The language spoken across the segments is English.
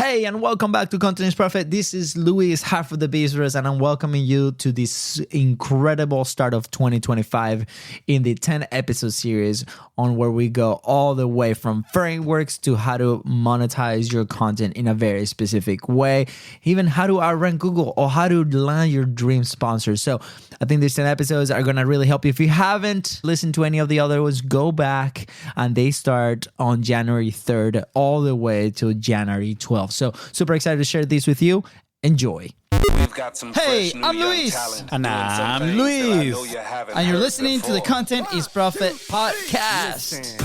Hey, and welcome back to Content is Profit. This is Luis, half of the business, and I'm welcoming you to this incredible start of 2025 in the 10 episode series on where we go all the way from frameworks to how to monetize your content in a very specific way, even how to outrank Google or how to land your dream sponsors. So I think these 10 episodes are going to really help you. If you haven't listened to any of the other ones, go back, and they start on January 3rd all the way to January 12th. So super excited to share these with you. Enjoy. We've got some Hey, I'm Luis. And I'm Luis. And you're listening to the Content is Profit podcast.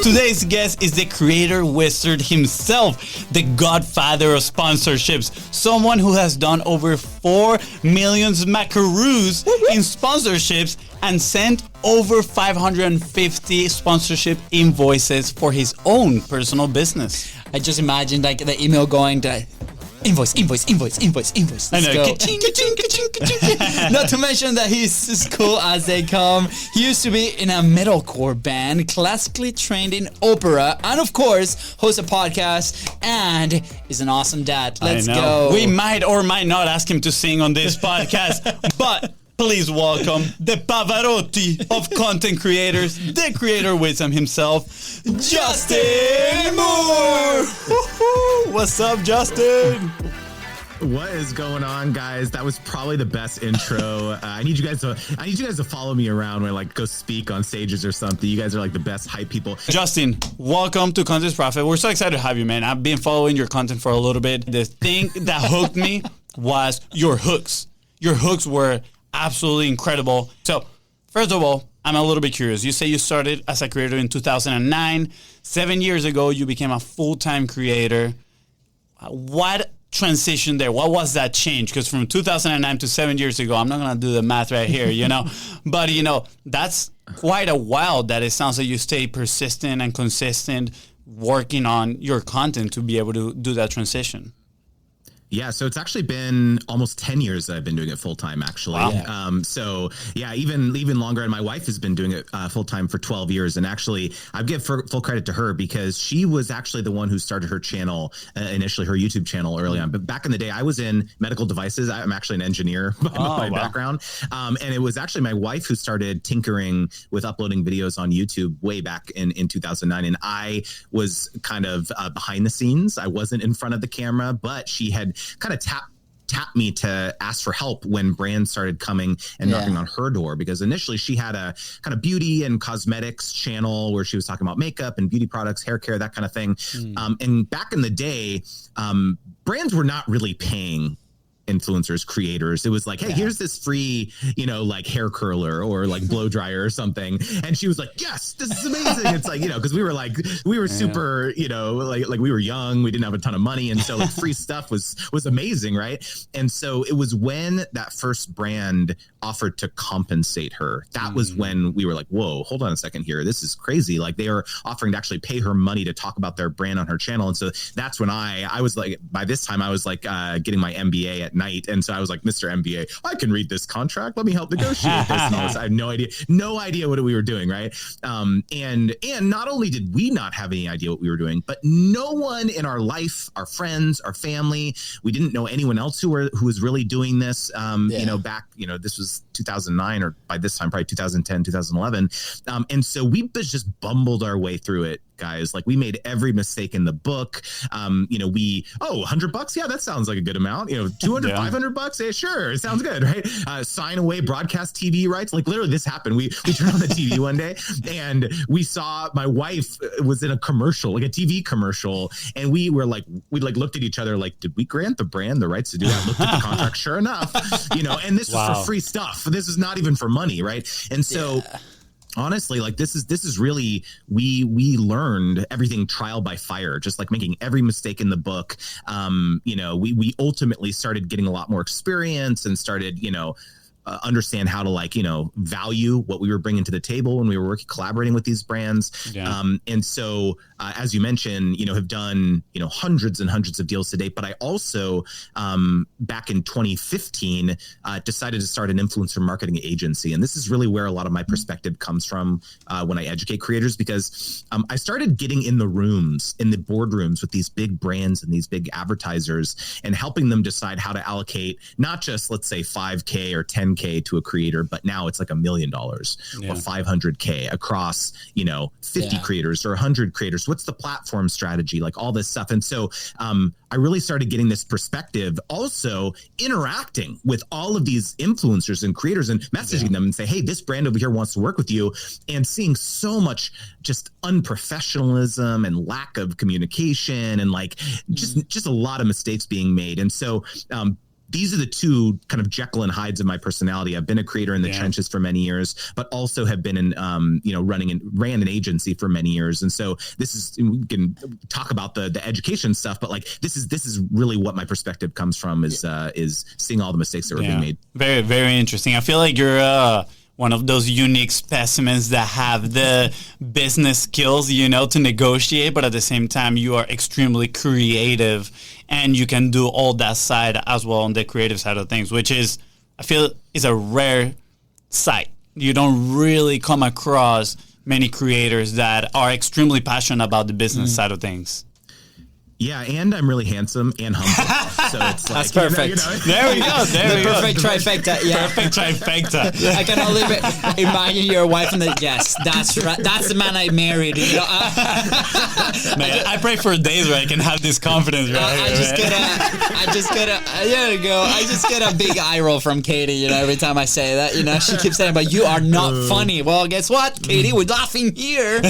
Today's guest is the creator wizard himself, the godfather of sponsorships, someone who has done over 4 million macaroons in sponsorships and sent over 550 sponsorship invoices for his own personal business. I just imagined like the email going to invoice. Let's I know. go. Ka-ching, ka-ching, ka-ching, ka-ching. Not to mention that he's as cool as they come. He used to be in a metalcore band, classically trained in opera, and of course, hosts a podcast and is an awesome dad. Let's go. We might or might not ask him to sing on this podcast, but please welcome the Pavarotti of content creators, the creator wisdom himself, Justin Moore. What's up, Justin? What is going on, guys? That was probably the best intro. I need you guys to follow me around when I go speak on stages or something. You guys are like the best hype people. Justin, welcome to Content is Profit. We're so excited to have you, man. I've been following your content for a little bit. The thing that hooked me was your hooks. Your hooks were absolutely incredible. So, first of all, I'm a little bit curious. You say you started as a creator in 2009. 7 years ago, you became a full-time creator. What transition there? What was that change? Because from 2009 to 7 years ago, I'm not going to do the math right here, But, that's quite a while that it sounds like you stay persistent and consistent working on your content to be able to do that transition. Yeah, so it's actually been almost 10 years that I've been doing it full time, actually. Wow. Even longer. And my wife has been doing it full time for 12 years. And actually, I give full credit to her because she was actually the one who started her channel, initially her YouTube channel early on. But back in the day, I was in medical devices. I'm actually an engineer by background. And it was actually my wife who started tinkering with uploading videos on YouTube way back in 2009. And I was kind of behind the scenes. I wasn't in front of the camera, but she had kind of tapped me to ask for help when brands started coming and knocking on her door, because initially she had a kind of beauty and cosmetics channel where she was talking about makeup and beauty products, hair care, that kind of thing. And back in the day, brands were not really paying influencers, creators. It was like, hey, here's this free, hair curler or like blow dryer or something. And she was like, yes, this is amazing. It's like, because we were super, like we were young, we didn't have a ton of money. And so like free stuff was amazing. Right. And so it was when that first brand offered to compensate her. That was when we were like, whoa, hold on a second here. This is crazy. Like they are offering to actually pay her money to talk about their brand on her channel. And so that's when I was like, by this time I was like getting my MBA at night. And so I was like, Mr. MBA, I can read this contract. Let me help negotiate this. And all this. I have no idea what we were doing. Right. And not only did we not have any idea what we were doing, but no one in our life, our friends, our family, we didn't know anyone else who was really doing this. Back, this was 2009 or by this time, probably 2010, 2011. And so we just bumbled our way through it, guys. Like we made every mistake in the book. $100? Yeah, that sounds like a good amount. 200, $500? Yeah, sure. It sounds good, right? Sign away broadcast TV rights. Like literally this happened. We turned on the TV one day and we saw my wife was in a commercial, like a TV commercial. And we looked at each other like, did we grant the brand the rights to do that? Looked at the contract. Sure enough, and this was for free stuff. This is not even for money. Right. And so honestly, like this is really, we learned everything trial by fire, just like making every mistake in the book. We ultimately started getting a lot more experience and started, understand how to like, value what we were bringing to the table when we were collaborating with these brands. Yeah. And so, as you mentioned, have done, hundreds and hundreds of deals to date. But I also, back in 2015, decided to start an influencer marketing agency. And this is really where a lot of my perspective comes from when I educate creators, because I started getting in the boardrooms with these big brands and these big advertisers and helping them decide how to allocate not just, let's say, $5K or $10K to a creator, but now it's like $1 million or $500K across, 50 creators or 100 creators. What's the platform strategy? Like all this stuff. And so I really started getting this perspective, also interacting with all of these influencers and creators and messaging them and say, hey, this brand over here wants to work with you, and seeing so much just unprofessionalism and lack of communication and like just a lot of mistakes being made. And so these are the two kind of Jekyll and Hydes of my personality. I've been a creator in the trenches for many years, but also have been in, ran an agency for many years. And so this is, we can talk about the education stuff, but like, this is really what my perspective comes from is seeing all the mistakes that were being made. Very, very interesting. I feel like you're, one of those unique specimens that have the business skills, to negotiate, but at the same time, you are extremely creative and you can do all that side as well on the creative side of things, which is, I feel, is a rare sight. You don't really come across many creators that are extremely passionate about the business side of things. Yeah, and I'm really handsome and humble. So it's like, that's perfect. There we go. Perfect trifecta. Yeah. Perfect trifecta. I can only imagine your wife and yes, that's right. That's the man I married. Man, I pray for days where I can have this confidence. I just get a big eye roll from Katie. Every time I say that, she keeps saying, "But you are not funny." Well, guess what, Katie? We're laughing here.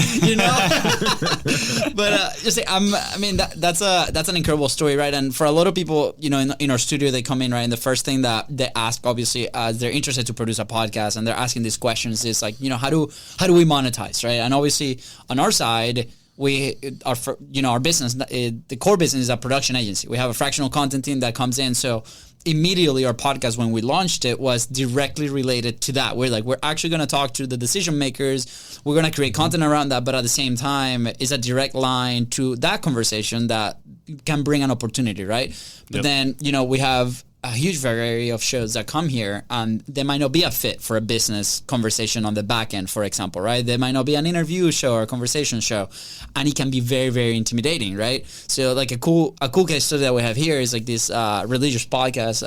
But just say, that's an incredible story, right? And for a lot of people, in our studio, they come in, right? And the first thing that they ask, obviously, they're interested to produce a podcast, and they're asking these questions is like, how do we monetize, right? And obviously, on our side, our business, the core business is a production agency. We have a fractional content team that comes in, so immediately our podcast, when we launched it, was directly related to that. We're actually going to talk to the decision makers. We're going to create content around that, but at the same time, it's a direct line to that conversation that can bring an opportunity, right? But then, we have a huge variety of shows that come here, and they might not be a fit for a business conversation on the back end, for example, right? They might not be an interview show or a conversation show, and it can be very, very intimidating, right? So like a cool case study that we have here is like this religious podcast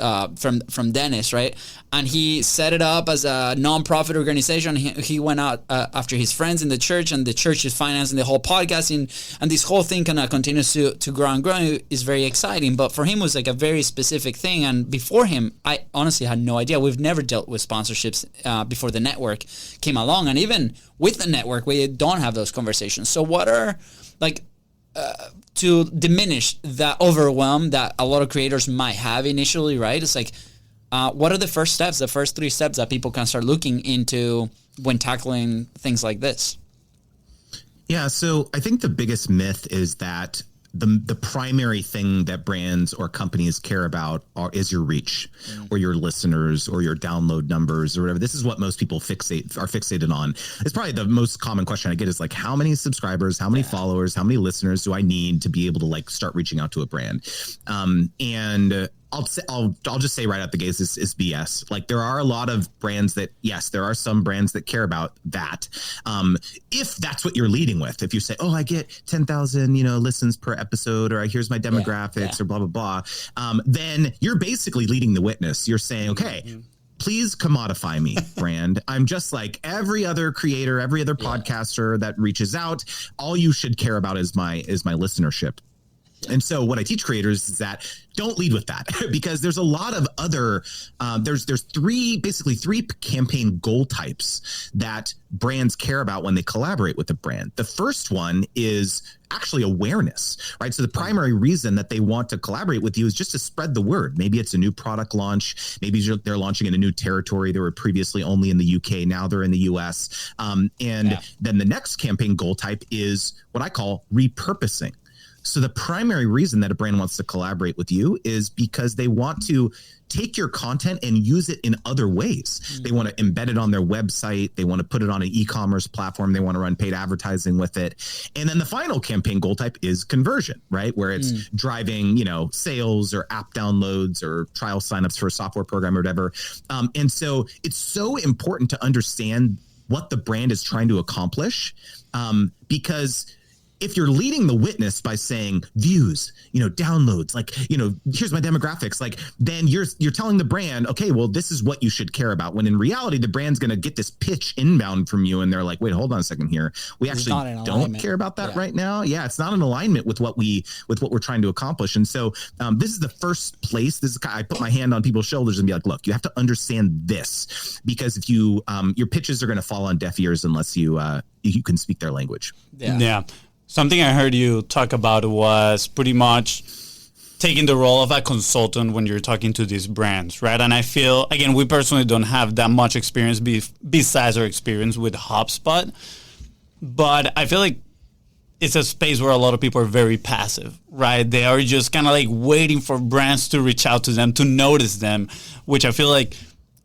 from Dennis, right? And he set it up as a nonprofit organization. He went out after his friends in the church, and the church is financing the whole podcasting, and this whole thing kind of continues to grow and grow. It's very exciting, but for him it was like a very specific thing. And before him, I honestly had no idea. We've never dealt with sponsorships before the network came along, and even with the network, we don't have those conversations. So what are to diminish that overwhelm that a lot of creators might have initially, right? It's like, what are the first steps, the first 3 steps that people can start looking into when tackling things like this? Yeah, so I think the biggest myth is that the primary thing that brands or companies care about is your reach or your listeners or your download numbers or whatever. This is what most people are fixated on. It's probably the most common question I get is like, how many subscribers, how many followers, how many listeners do I need to be able to like start reaching out to a brand? And I'll just say right out the gates is BS. Like there are a lot of brands that, yes, there are some brands that care about that. If that's what you're leading with, if you say, oh, I get 10,000, listens per episode, or here's my demographics or blah, blah, blah. Then you're basically leading the witness. You're saying, okay, please commodify me, brand. I'm just like every other creator, every other podcaster that reaches out. All you should care about is my listenership. And so what I teach creators is that don't lead with that because there's a lot of other, there's three campaign goal types that brands care about when they collaborate with a brand. The first one is actually awareness, right? So the primary reason that they want to collaborate with you is just to spread the word. Maybe it's a new product launch. Maybe they're launching in a new territory. They were previously only in the UK. Now they're in the US. Then the next campaign goal type is what I call repurposing. So the primary reason that a brand wants to collaborate with you is because they want to take your content and use it in other ways. They want to embed it on their website. They want to put it on an e-commerce platform. They want to run paid advertising with it. And then the final campaign goal type is conversion, right? Where it's driving, sales or app downloads or trial signups for a software program or whatever. And so it's so important to understand what the brand is trying to accomplish, because if you're leading the witness by saying views, downloads, here's my demographics, then you're telling the brand, okay, well, this is what you should care about. When in reality, the brand's going to get this pitch inbound from you. And they're like, wait, hold on a second here. We actually don't care about that right now. Yeah. It's not in alignment with what we're trying to accomplish. And so this is the first place. I put my hand on people's shoulders and be like, look, you have to understand this, because if you, your pitches are going to fall on deaf ears unless you can speak their language. Yeah. Something I heard you talk about was pretty much taking the role of a consultant when you're talking to these brands, right? And I feel, again, we personally don't have that much experience besides our experience with HubSpot, but I feel like it's a space where a lot of people are very passive, right? They are just kind of like waiting for brands to reach out to them, to notice them, which I feel like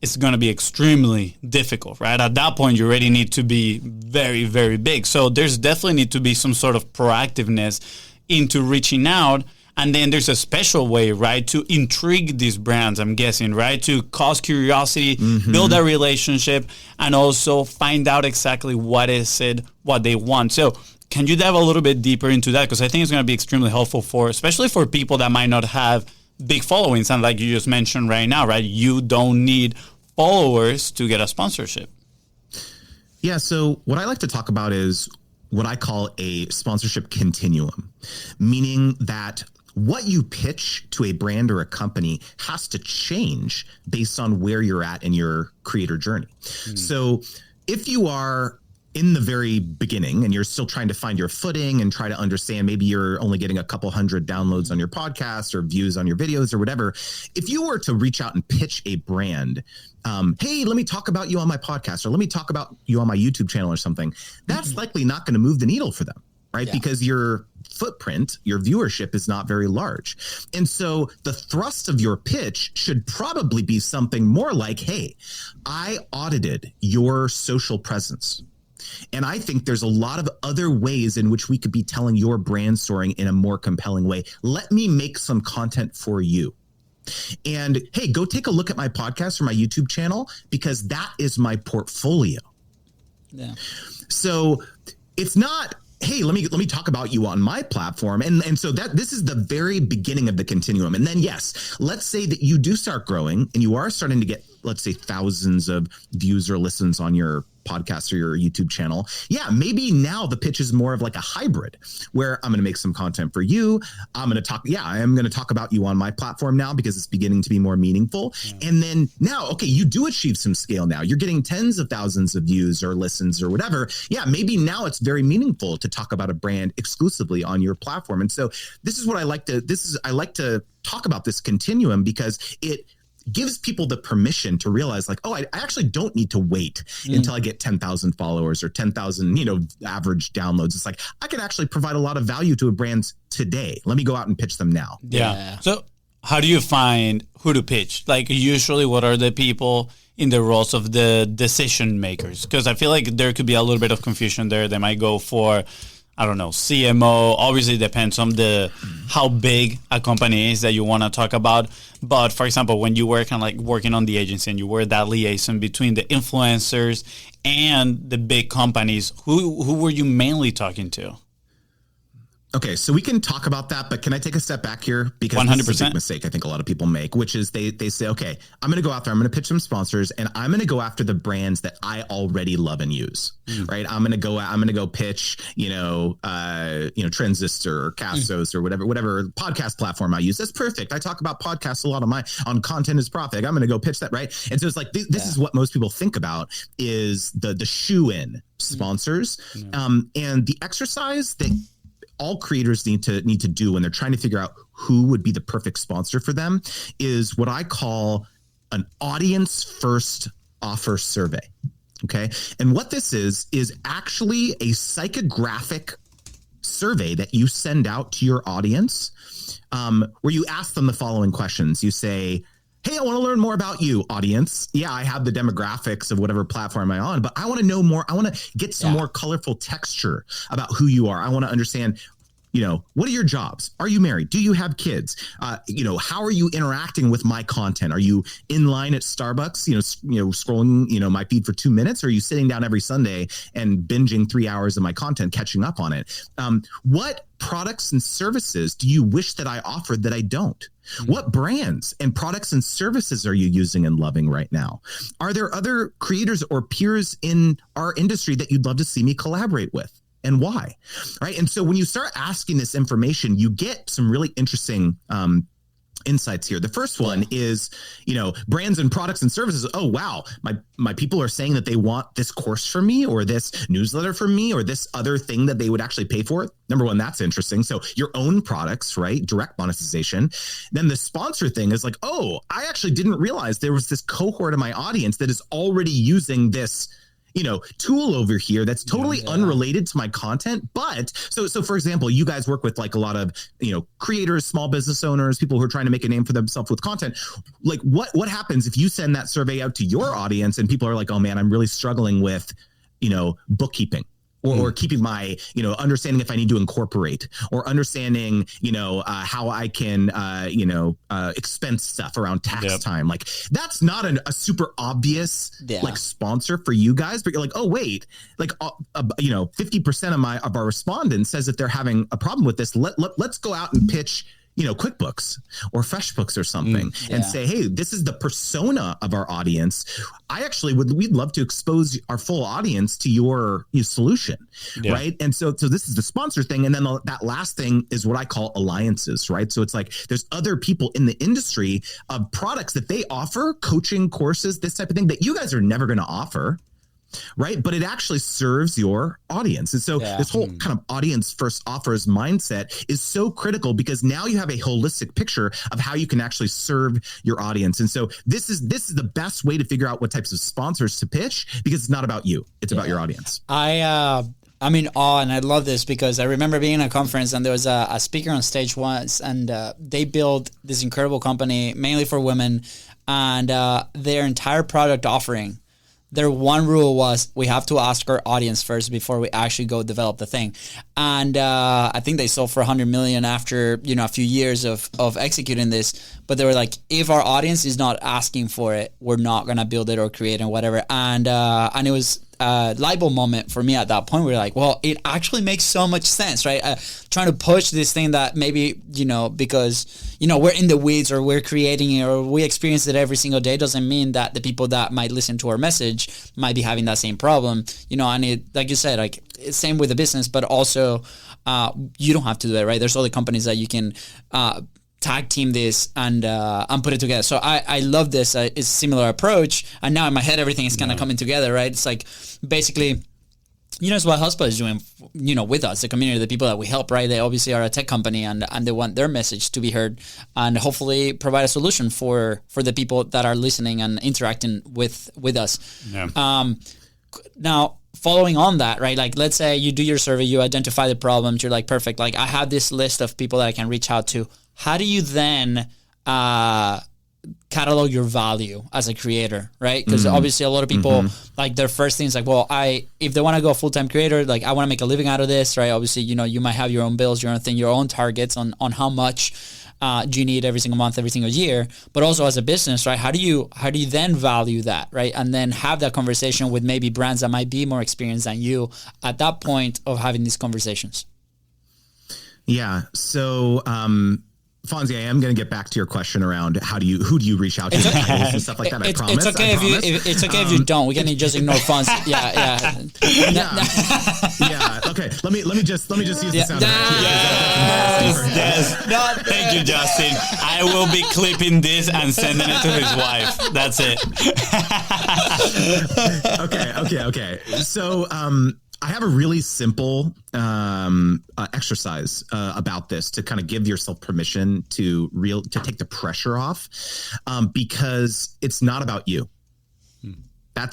it's going to be extremely difficult, right? At that point, you already need to be very, very big. So there's definitely need to be some sort of proactiveness into reaching out. And then there's a special way, right, to intrigue these brands, I'm guessing, right? To cause curiosity, build a relationship, and also find out exactly what they want. So can you dive a little bit deeper into that? Because I think it's going to be extremely helpful especially for people that might not have big followings. And like you just mentioned right now, right? You don't need followers to get a sponsorship. Yeah. So what I like to talk about is what I call a sponsorship continuum, meaning that what you pitch to a brand or a company has to change based on where you're at in your creator journey. So if you are in the very beginning and you're still trying to find your footing and try to understand, maybe you're only getting a couple hundred downloads on your podcast or views on your videos or whatever. If you were to reach out and pitch a brand, hey, let me talk about you on my podcast, or let me talk about you on my YouTube channel or something, that's likely not going to move the needle for them, right? Yeah. Because your footprint, your viewership is not very large. And so the thrust of your pitch should probably be something more like, hey, I audited your social presence, and I think there's a lot of other ways in which we could be telling your brand story in a more compelling way. Let me make some content for you. And hey, go take a look at my podcast or my YouTube channel, because that is my portfolio. Yeah. So it's not, hey, let me talk about you on my platform. And so this is the very beginning of the continuum. And then, yes, let's say that you do start growing and you are starting to get, let's say, thousands of views or listens on your podcast or your YouTube channel. Yeah, maybe now the pitch is more of like a hybrid where I'm going to make some content for you. I am going to talk about you on my platform now because it's beginning to be more meaningful. Yeah. And then now, okay, you do achieve some scale now. You're getting tens of thousands of views or listens or whatever. Yeah, maybe now it's very meaningful to talk about a brand exclusively on your platform. And so I like to talk about this continuum because it gives people the permission to realize like, oh, I actually don't need to wait until I get 10,000 followers or 10,000, average downloads. It's like, I can actually provide a lot of value to a brand today. Let me go out and pitch them now. Yeah. So how do you find who to pitch? Like usually what are the people in the roles of the decision makers? Because I feel like there could be a little bit of confusion there. They might go for, I don't know, CMO. Obviously, it depends on how big a company is that you want to talk about. But for example, when you were kind of like working on the agency and you were that liaison between the influencers and the big companies, who were you mainly talking to? Okay, so we can talk about that, but can I take a step back here? Because 100%. This is a big mistake I think a lot of people make, which is they say, okay, I'm going to go out there, I'm going to pitch some sponsors, and I'm going to go after the brands that I already love and use, right? I'm going to go pitch, Transistor or Castos or whatever podcast platform I use. That's perfect. I talk about podcasts a lot on Content is Profit. I'm going to go pitch that, right? And so it's like this is what most people think about is the shoe-in sponsors, and the exercise that all creators need to do when they're trying to figure out who would be the perfect sponsor for them is what I call an audience first offer survey. Okay. And what this is actually a psychographic survey that you send out to your audience, where you ask them the following questions. You say, hey, I want to learn more about you, audience. Yeah, I have the demographics of whatever platform I'm on, but I want to know more. I want to get some more colorful texture about who you are. I want to understand, what are your jobs? Are you married? Do you have kids? How are you interacting with my content? Are you in line at Starbucks, scrolling, my feed for 2 minutes? Or are you sitting down every Sunday and binging 3 hours of my content, catching up on it? What products and services do you wish that I offered that I don't? What brands and products and services are you using and loving right now? Are there other creators or peers in our industry that you'd love to see me collaborate with? And why? Right. And so when you start asking this information, you get some really interesting insights here. The first one is, brands and products and services. Oh, wow. My people are saying that they want this course from me or this newsletter from me or this other thing that they would actually pay for. Number one, that's interesting. So your own products, right? Direct monetization. Then the sponsor thing is like, oh, I actually didn't realize there was this cohort of my audience that is already using this tool over here that's totally unrelated to my content. But so for example, you guys work with like a lot of, creators, small business owners, people who are trying to make a name for themselves with content. Like what happens if you send that survey out to your audience and people are like, oh man, I'm really struggling with, bookkeeping. Or keeping my, understanding if I need to incorporate or understanding, how I can, expense stuff around tax time. Like that's not a super obvious like sponsor for you guys, but you're like, oh wait, like 50% of our respondents says that they're having a problem with this. Let's go out and pitch QuickBooks or FreshBooks or something and say, hey, this is the persona of our audience. We'd love to expose our full audience to your solution. Right. And so this is the sponsor thing. And then that last thing is what I call alliances. Right. So it's like there's other people in the industry of products that they offer, coaching courses, this type of thing that you guys are never going to offer. Right. But it actually serves your audience. And so this whole kind of audience first offers mindset is so critical because now you have a holistic picture of how you can actually serve your audience. And so this is the best way to figure out what types of sponsors to pitch because it's not about you. It's about your audience. I'm in awe and I love this because I remember being in a conference and there was a speaker on stage once and they built this incredible company mainly for women and their entire product offering. Their one rule was we have to ask our audience first before we actually go develop the thing. And I think they sold for 100 million after, a few years of executing this. But they were like, if our audience is not asking for it, we're not going to build it or create it or whatever. And it was a light bulb moment for me at that point. We were like, well, it actually makes so much sense, right? Trying to push this thing that maybe, because, we're in the weeds or we're creating it or we experience it every single day doesn't mean that the people that might listen to our message might be having that same problem, and it, like you said, like same with the business, but also you don't have to do it, right? There's other companies that you can tag team this and put it together. So I love this. It's a similar approach. And now in my head, everything is kind of coming together, right? It's like basically, it's what HubSpot is doing, with us, the community, the people that we help, right? They obviously are a tech company and they want their message to be heard and hopefully provide a solution for the people that are listening and interacting with us. Yeah. Now, following on that, right? Like, let's say you do your survey, you identify the problems, you're like, perfect. Like, I have this list of people that I can reach out to. How do you then catalog your value as a creator, right? Because obviously a lot of people, like their first thing is like, well, if they want to go full-time creator, like I want to make a living out of this, right? Obviously, you might have your own bills, your own thing, your own targets on how much do you need every single month, every single year, but also as a business, right? How do you then value that, right? And then have that conversation with maybe brands that might be more experienced than you at that point of having these conversations. Yeah. So, Fonzie, I am going to get back to your question around who do you reach out to and stuff like that. I promise. It's okay if you don't. We can just ignore Fonzie. Yeah. Okay. Let me just use the sound. Yes. No, thank you, Justin. I will be clipping this and sending it to his wife. That's it. Okay. So, I have a really simple exercise about this to kind of give yourself permission to take the pressure off, because it's not about you.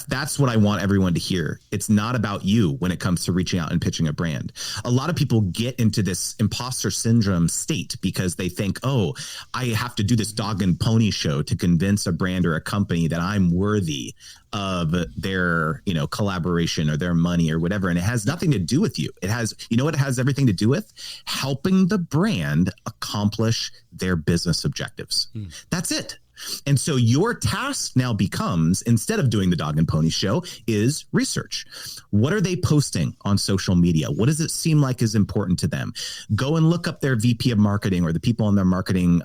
That's what I want everyone to hear. It's not about you when it comes to reaching out and pitching a brand. A lot of people get into this imposter syndrome state because they think, oh, I have to do this dog and pony show to convince a brand or a company that I'm worthy of their, collaboration or their money or whatever. And it has nothing to do with you. It has, what it has everything to do with? Helping the brand accomplish their business objectives. That's it. And so your task now becomes, instead of doing the dog and pony show, is research. What are they posting on social media? What does it seem like is important to them? Go and look up their VP of marketing or the people on their marketing,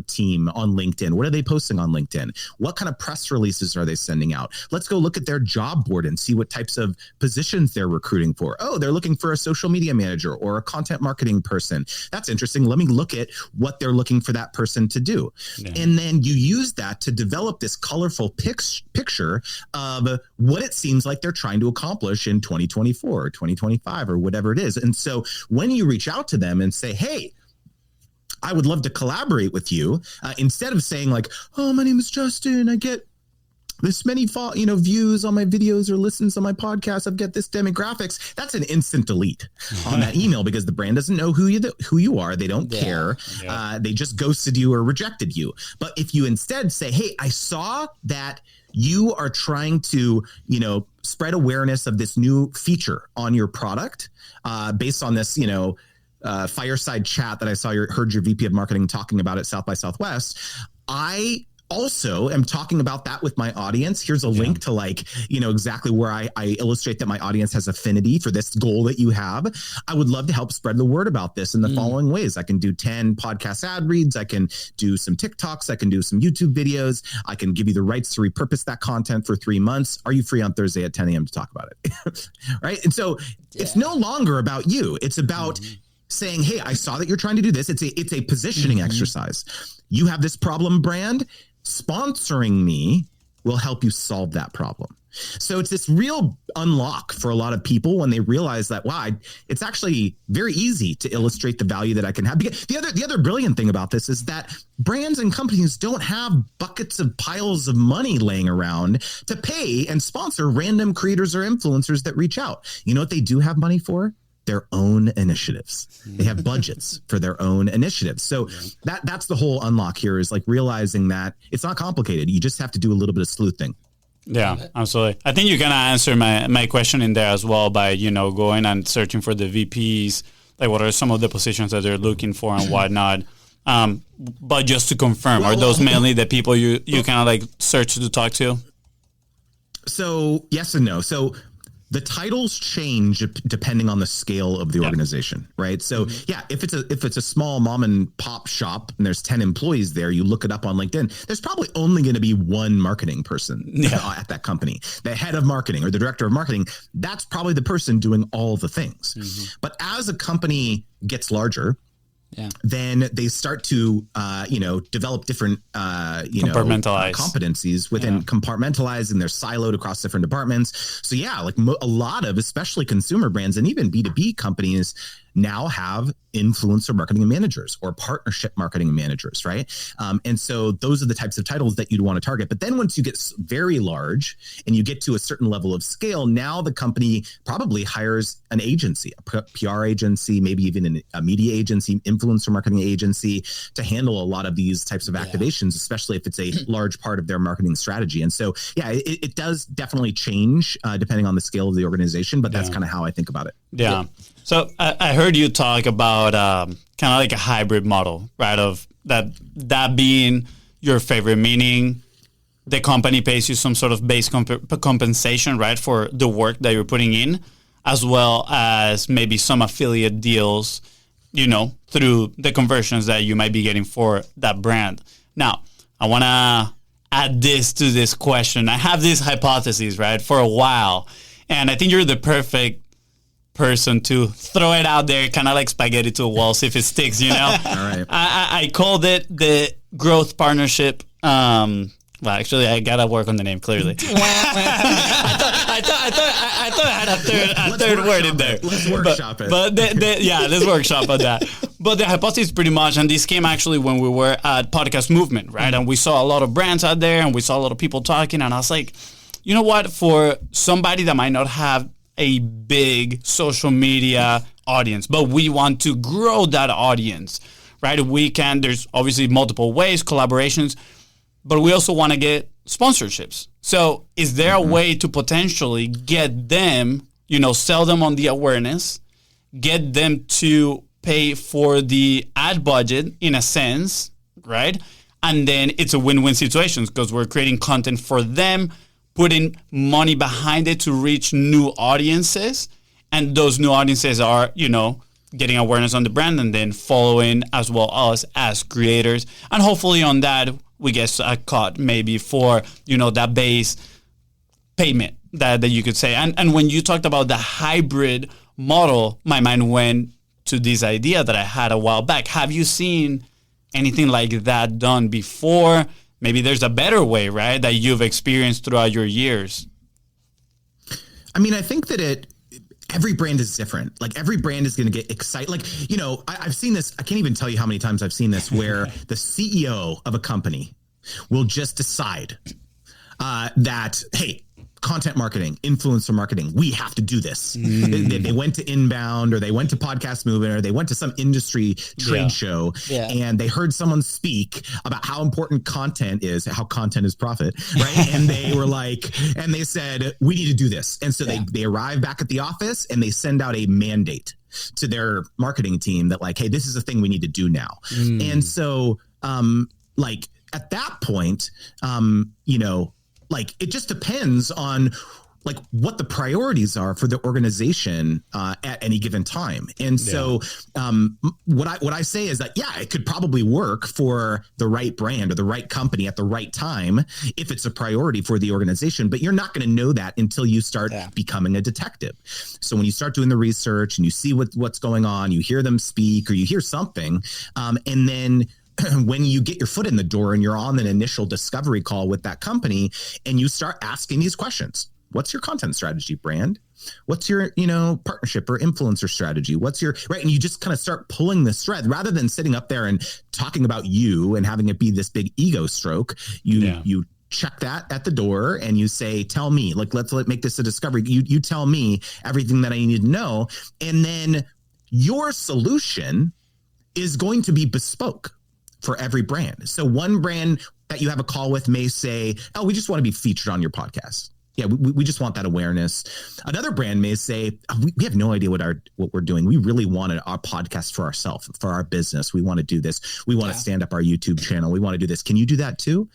team on LinkedIn. What are they posting on LinkedIn? What kind of press releases are they sending out? Let's go look at their job board and see what types of positions they're recruiting for. Oh, they're looking for a social media manager or a content marketing person. That's interesting. Let me look at what they're looking for that person to do. Yeah. And then you use that to develop this colorful picture of what it seems like they're trying to accomplish in 2024 or 2025 or whatever it is. And so when you reach out to them and say, hey, I would love to collaborate with you, instead of saying like, oh, my name is Justin, I get this many views on my videos or listens on my podcast, I've got this demographics, that's an instant delete on that email because the brand doesn't know who you are. They don't care. Yeah. They just ghosted you or rejected you. But if you instead say, hey, I saw that you are trying to, spread awareness of this new feature on your product based on this, fireside chat that I heard your VP of marketing talking about at South by Southwest. I also am talking about that with my audience. Here's a link to exactly where I illustrate that my audience has affinity for this goal that you have. I would love to help spread the word about this in the following ways. I can do 10 podcast ad reads. I can do some TikToks. I can do some YouTube videos. I can give you the rights to repurpose that content for 3 months. Are you free on Thursday at 10 a.m. to talk about it? Right. And so it's no longer about you. It's about saying, hey, I saw that you're trying to do this. It's a positioning exercise. You have this problem, brand. Sponsoring me will help you solve that problem. So it's this real unlock for a lot of people when they realize that, wow, it's actually very easy to illustrate the value that I can have. Because the other brilliant thing about this is that brands and companies don't have buckets of piles of money laying around to pay and sponsor random creators or influencers that reach out. You know what they do have money for? Their own initiatives. They have budgets for their own initiatives. So that's the whole unlock here, is like realizing that it's not complicated. You just have to do a little bit of sleuthing. Yeah, absolutely. I think you're going to answer my question in there as well by, going and searching for the VPs, like what are some of the positions that they're looking for and whatnot. But just to confirm, are those mainly the people you kind of like search to talk to? So yes and no. So the titles change depending on the scale of the organization, right? So if it's a small mom and pop shop and there's 10 employees there, you look it up on LinkedIn, there's probably only going to be one marketing person at that company. The head of marketing or the director of marketing, that's probably the person doing all the things. But as a company gets larger, then they start to, develop different, competencies within compartmentalizing. They're siloed across different departments. So a lot of, especially consumer brands and even B2B companies now have influencer marketing managers or partnership marketing managers, right? And so those are the types of titles that you'd want to target. But then once you get very large and you get to a certain level of scale, now the company probably hires an agency, a PR agency, maybe even a media agency, influencer marketing agency to handle a lot of these types of activations, especially if it's a large part of their marketing strategy. And so, it does definitely change depending on the scale of the organization, but that's kind of how I think about it. Yeah. So I heard you talk about kind of like a hybrid model, right? Of that being your favorite, meaning the company pays you some sort of base compensation, right, for the work that you're putting in, as well as maybe some affiliate deals, through the conversions that you might be getting for that brand. Now, I want to add this to this question. I have this hypothesis, right, for a while, and I think you're the perfect person to throw it out there, kind of like spaghetti to a wall, see if it sticks, All right. I called it the growth partnership. Well, actually, I gotta work on the name clearly. I thought I had a third word in there. Let's workshop it. But let's workshop on that. But the hypothesis pretty much, and this came actually when we were at Podcast Movement, right? And we saw a lot of brands out there, and we saw a lot of people talking, and I was like, you know what, for somebody that might not have a big social media audience, but we want to grow that audience, right? There's obviously multiple ways, collaborations, but we also want to get sponsorships. So is there a way to potentially get them, sell them on the awareness, get them to pay for the ad budget in a sense, right? And then it's a win-win situation because we're creating content for them, putting money behind it to reach new audiences. And those new audiences are, getting awareness on the brand and then following as well us as creators. And hopefully on that, we get a cut maybe for, that base payment that you could say. And when you talked about the hybrid model, my mind went to this idea that I had a while back. Have you seen anything like that done before? Maybe there's a better way, right, that you've experienced throughout your years. I mean, I think that every brand is different. Like every brand is going to get excited. Like, I've seen this. I can't even tell you how many times I've seen this where the CEO of a company will just decide that, hey, content marketing, influencer marketing, we have to do this. They went to Inbound or they went to Podcast Movement or they went to some industry trade show and they heard someone speak about how important content is, how content is profit, right? And they were like, and they said, we need to do this. And so they arrive back at the office and they send out a mandate to their marketing team that like, hey, this is a thing we need to do now. And so like at that point, like it just depends on like what the priorities are for the organization at any given time. And so what I say is that, it could probably work for the right brand or the right company at the right time if it's a priority for the organization, but you're not going to know that until you start becoming a detective. So when you start doing the research and you see what's going on, you hear them speak or you hear something, and then when you get your foot in the door and you're on an initial discovery call with that company and you start asking these questions, what's your content strategy, brand? What's your, partnership or influencer strategy? What's your, right? And you just kind of start pulling this thread rather than sitting up there and talking about you and having it be this big ego stroke. You check that at the door and you say, tell me, like, let's make this a discovery. You tell me everything that I need to know. And then your solution is going to be bespoke for every brand. So one brand that you have a call with may say, oh, we just want to be featured on your podcast. Yeah, we just want that awareness. Another brand may say, oh, we have no idea what we're doing. We really wanted our podcast for ourselves, for our business. We want to do this. We want to stand up our YouTube channel. We want to do this. Can you do that too?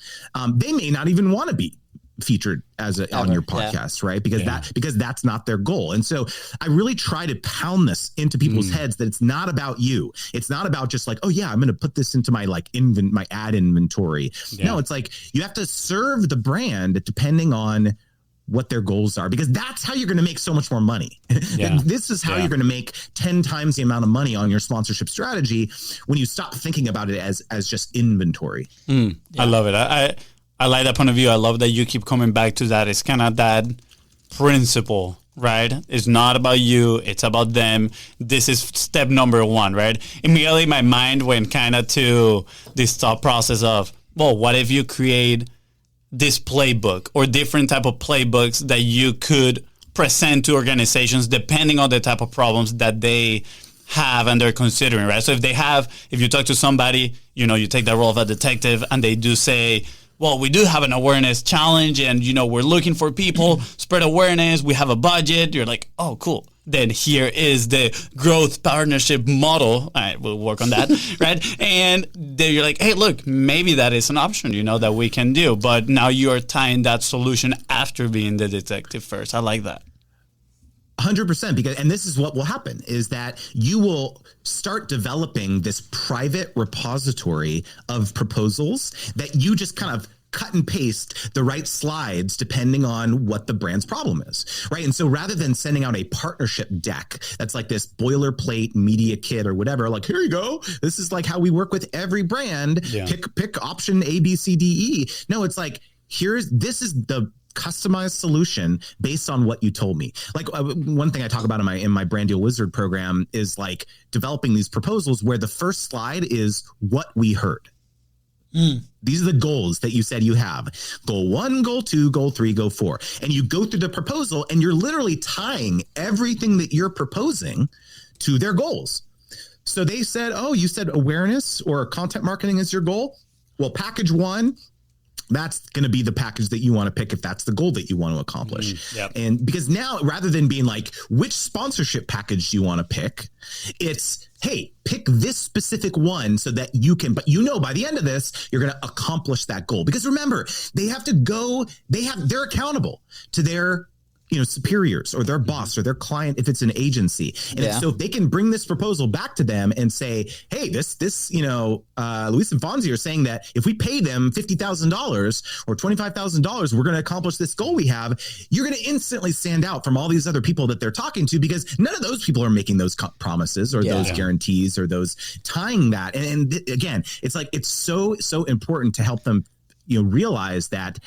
They may not even want to be featured on your podcast, right? Because that's not their goal. And so I really try to pound this into people's heads that it's not about you. It's not about just like, oh yeah, I'm going to put this into my my ad inventory. No, it's like you have to serve the brand depending on what their goals are, because that's how you're going to make so much more money. This is how you're going to make 10 times the amount of money on your sponsorship strategy when you stop thinking about it as just inventory. I love it. I like that point of view. I love that you keep coming back to that. It's kind of that principle, right? It's not about you. It's about them. This is step number one, right? Immediately my mind went kind of to this thought process of, well, what if you create this playbook or different type of playbooks that you could present to organizations depending on the type of problems that they have and they're considering, right? So if you talk to somebody, you take that role of a detective and they do say, well, we do have an awareness challenge and, we're looking for people, spread awareness, we have a budget. You're like, oh, cool. Then here is the growth partnership model. All right, we'll work on that, right? And then you're like, hey, look, maybe that is an option, that we can do. But now you're tying that solution after being the detective first. I like that. 100%, and this is what will happen is that you will start developing this private repository of proposals that you just kind of cut and paste the right slides depending on what the brand's problem is, right? And so rather than sending out a partnership deck that's like this boilerplate media kit or whatever, like, here you go, this is like how we work with every brand, pick option A, B, C, D, E. No, it's like, this is the customized solution based on what you told me. Like one thing I talk about in my Brand Deal Wizard program is like developing these proposals where the first slide is what we heard. These are the goals that you said you have. Goal 1, goal 2, goal 3, goal 4. And you go through the proposal and you're literally tying everything that you're proposing to their goals. So they said, oh, you said awareness or content marketing is your goal. Well, package 1, that's going to be the package that you want to pick if that's the goal that you want to accomplish. Yep. And because now, rather than being like, which sponsorship package do you want to pick? It's, hey, pick this specific one so that you can, but by the end of this, you're going to accomplish that goal. Because remember, they're accountable to their superiors or their boss or their client if it's an agency. And so if they can bring this proposal back to them and say, hey, Luis and Fonzie are saying that if we pay them $50,000 or $25,000, we're going to accomplish this goal we have, you're going to instantly stand out from all these other people that they're talking to, because none of those people are making those promises or those guarantees or those tying that. And again, it's like, it's so important to help them realize that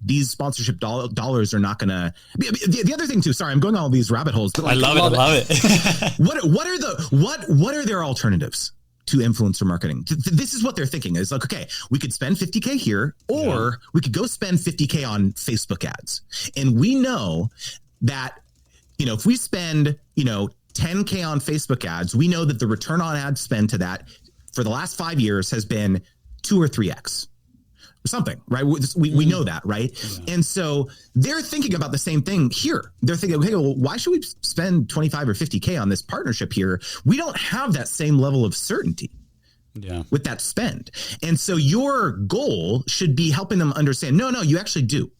these sponsorship dollars are not going to be. The other thing too, sorry, I'm going on all these rabbit holes, but I love it. what are their alternatives to influencer marketing? This is what they're thinking. It's like, okay, we could spend $50K here, or we could go spend $50K on Facebook ads. And we know that, if we spend, $10K on Facebook ads, we know that the return on ad spend to that for the last 5 years has been 2 or 3x. Something, right? We know that, right? Yeah. And so they're thinking about the same thing here. They're thinking, okay, well, why should we spend 25 or 50K on this partnership here? We don't have that same level of certainty with that spend. And so your goal should be helping them understand, no, you actually do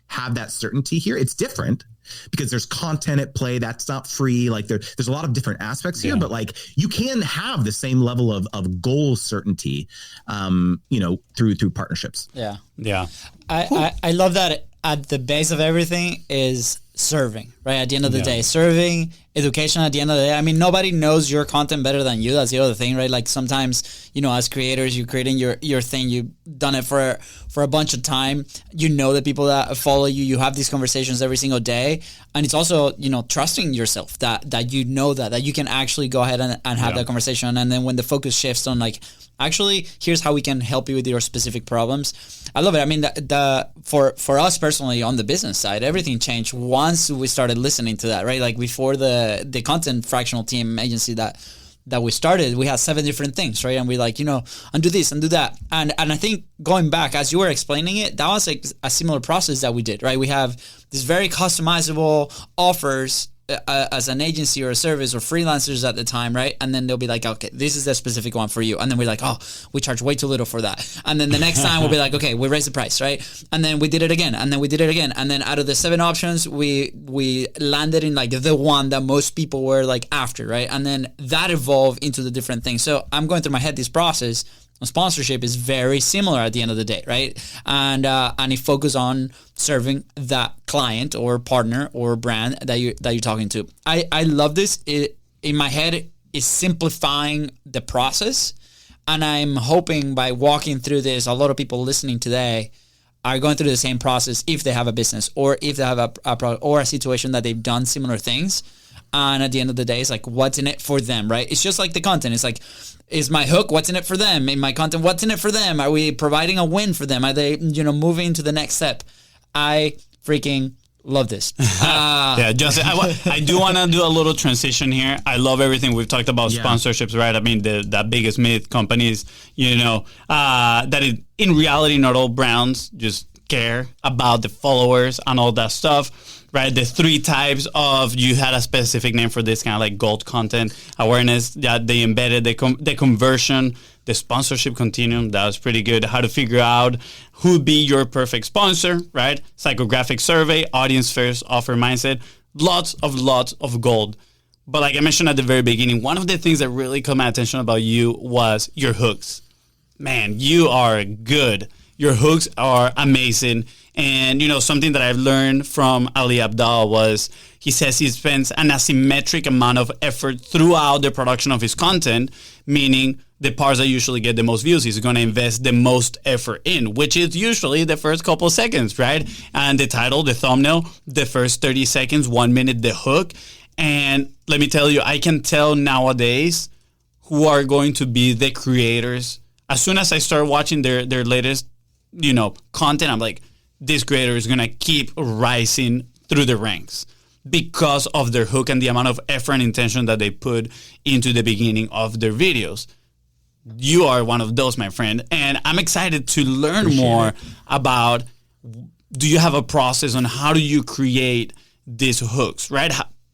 have that certainty here. It's different because there's content at play that's not free. Like there's a lot of different aspects here, but like you can have the same level of goal certainty, through partnerships. Yeah. Yeah. I love that at the base of everything is serving, right? At the end of the day, serving, education at the end of the day. I mean, nobody knows your content better than you. That's the other thing, right? Like sometimes, as creators, you're creating your thing. You've done it for a bunch of time. The people that follow you, you have these conversations every single day. And it's also, trusting yourself that you can actually go ahead and have that conversation. And then when the focus shifts on like, actually, here's how we can help you with your specific problems. I love it. I mean, for us personally on the business side, everything changed once we started listening to that, right? Like before the content fractional team agency that we started, we had 7 different things, right? And we like, undo this and do that. And I think going back, as you were explaining it, that was like a similar process that we did, right? We have these very customizable offers as an agency or a service or freelancers at the time, right? And then they'll be like, okay, this is the specific one for you. And then we're like, oh, we charge way too little for that. And then the next time we'll be like, okay, we raise the price, right? And then we did it again. And then we did it again. And then out of the 7 options, we landed in like the one that most people were like after, right? And then that evolved into the different things. So I'm going through my head this process. Sponsorship is very similar at the end of the day, right? And it focuses on serving that client or partner or brand that you're talking to. I love this. In my head, is simplifying the process, and I'm hoping by walking through this, a lot of people listening today are going through the same process if they have a business or if they have a product or a situation that they've done similar things. And at the end of the day, it's like, what's in it for them, right? It's just like the content. It's like, is my hook, what's in it for them? In my content, what's in it for them? Are we providing a win for them? Are they, moving to the next step? I freaking love this. Justin, I do want to do a little transition here. I love everything we've talked about sponsorships, right? I mean, the biggest myth companies, that in reality, not all brands just care about the followers and all that stuff. Right, the 3 types of, you had a specific name for this, kind of like gold content, awareness, that they embedded, the conversion, the sponsorship continuum, that was pretty good. How to figure out who'd be your perfect sponsor, right? Psychographic survey, audience first, offer mindset, lots of gold. But like I mentioned at the very beginning, one of the things that really caught my attention about you was your hooks. Man, you are good. Your hooks are amazing. And, something that I've learned from Ali Abdal was, he says he spends an asymmetric amount of effort throughout the production of his content, meaning the parts that usually get the most views, he's going to invest the most effort in, which is usually the first couple of seconds, right? And the title, the thumbnail, the first 30 seconds, 1 minute, the hook. And let me tell you, I can tell nowadays who are going to be the creators as soon as I start watching their latest, content, I'm like, this creator is gonna keep rising through the ranks because of their hook and the amount of effort and intention that they put into the beginning of their videos. You are one of those, my friend, and I'm excited to learn more about. Do you have a process on how do you create these hooks, right?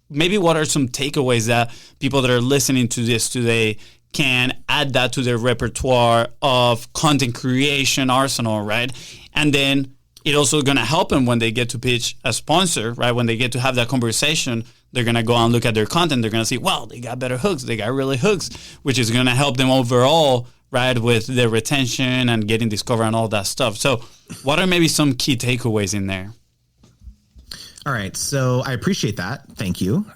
Maybe what are some takeaways that people that are listening to this today can add that to their repertoire of content creation arsenal, right? And then it also going to help them when they get to pitch a sponsor, right? When they get to have that conversation, they're going to go and look at their content. They're going to see, well, they got better hooks. They got really hooks, which is going to help them overall, right, with their retention and getting discovered and all that stuff. So what are maybe some key takeaways in there? All right. So I appreciate that. Thank you.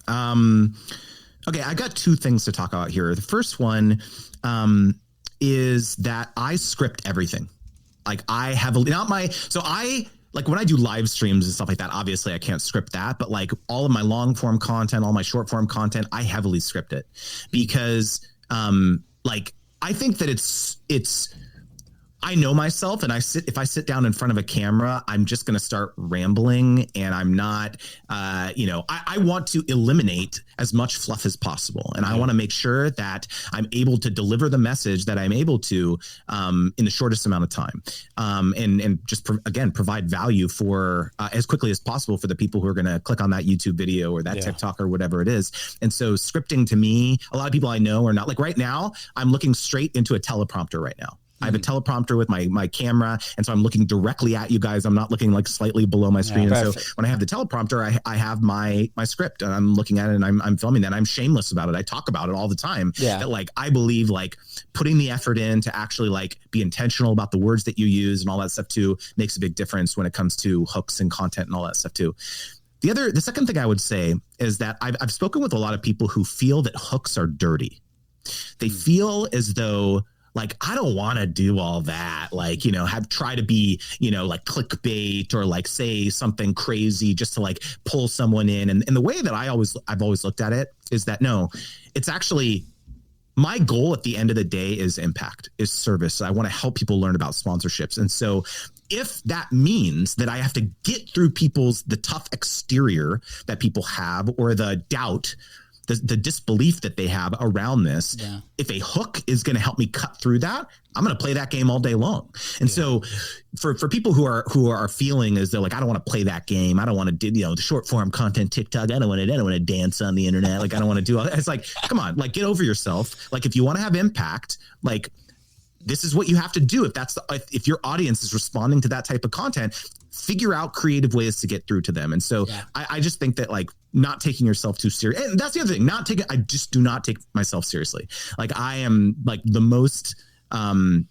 Okay. I got two things to talk about here. The first one is that I script everything. Like I have when I do live streams and stuff like that, obviously I can't script that, but like all of my long form content, all my short form content, I heavily script it because I think that it's I know myself, and if I sit down in front of a camera, I'm just going to start rambling, and I'm not, I want to eliminate as much fluff as possible. And I want to make sure that I'm able to deliver the message that I'm able to in the shortest amount of time. And just, provide value for as quickly as possible for the people who are going to click on that YouTube video or that TikTok or whatever it is. And so scripting to me, a lot of people I know are not like right now, I'm looking straight into a teleprompter right now. I have a teleprompter with my camera, and so I'm looking directly at you guys. I'm not looking like slightly below my screen. And so when I have the teleprompter, I have my script, and I'm looking at it, and I'm filming that. I'm shameless about it. I talk about it all the time. Yeah. That I believe putting the effort in to actually be intentional about the words that you use and all that stuff too makes a big difference when it comes to hooks and content and all that stuff too. The second thing I would say is that I've spoken with a lot of people who feel that hooks are dirty. They feel as though I don't want to do all that, try to be, clickbait or say something crazy just to pull someone in. And the way that I've always looked at it is that, no, it's actually my goal at the end of the day is impact, is service. I want to help people learn about sponsorships. And so if that means that I have to get through the tough exterior that people have, or the doubt, the disbelief that they have around this, if a hook is going to help me cut through that, I'm going to play that game all day long. And so for people who are feeling as though I don't want to play that game, I don't want to do, the short form content TikTok, I don't want to dance on the internet. I don't want to do all that. It's come on, get over yourself. If you want to have impact, this is what you have to do. If your audience is responding to that type of content, figure out creative ways to get through to them. And so I just think that not taking yourself too serious. And that's the other thing, I just do not take myself seriously. I am the most, I'll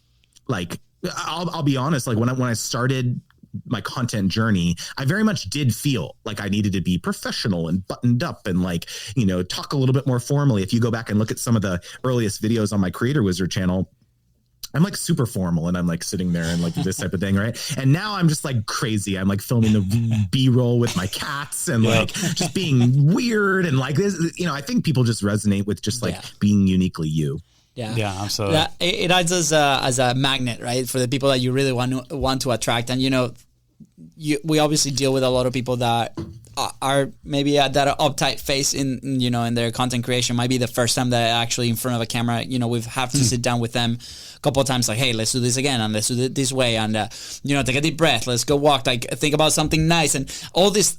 be honest. When I started my content journey, I very much did feel like I needed to be professional and buttoned up and talk a little bit more formally. If you go back and look at some of the earliest videos on my Creator Wizard channel, I'm super formal, and I'm sitting there and this type of thing. Right. And now I'm just crazy. I'm filming the B-roll with my cats and just being weird. And this, I think people just resonate with just being uniquely you. Yeah, absolutely. It acts as a magnet, right? For the people that you really want to attract. And, we obviously deal with a lot of people that are maybe at that uptight phase in their content creation. Might be the first time that actually in front of a camera, we've have to sit down with them a couple of times, hey, let's do this again, and let's do it this way, and take a deep breath, let's go walk, think about something nice, and all these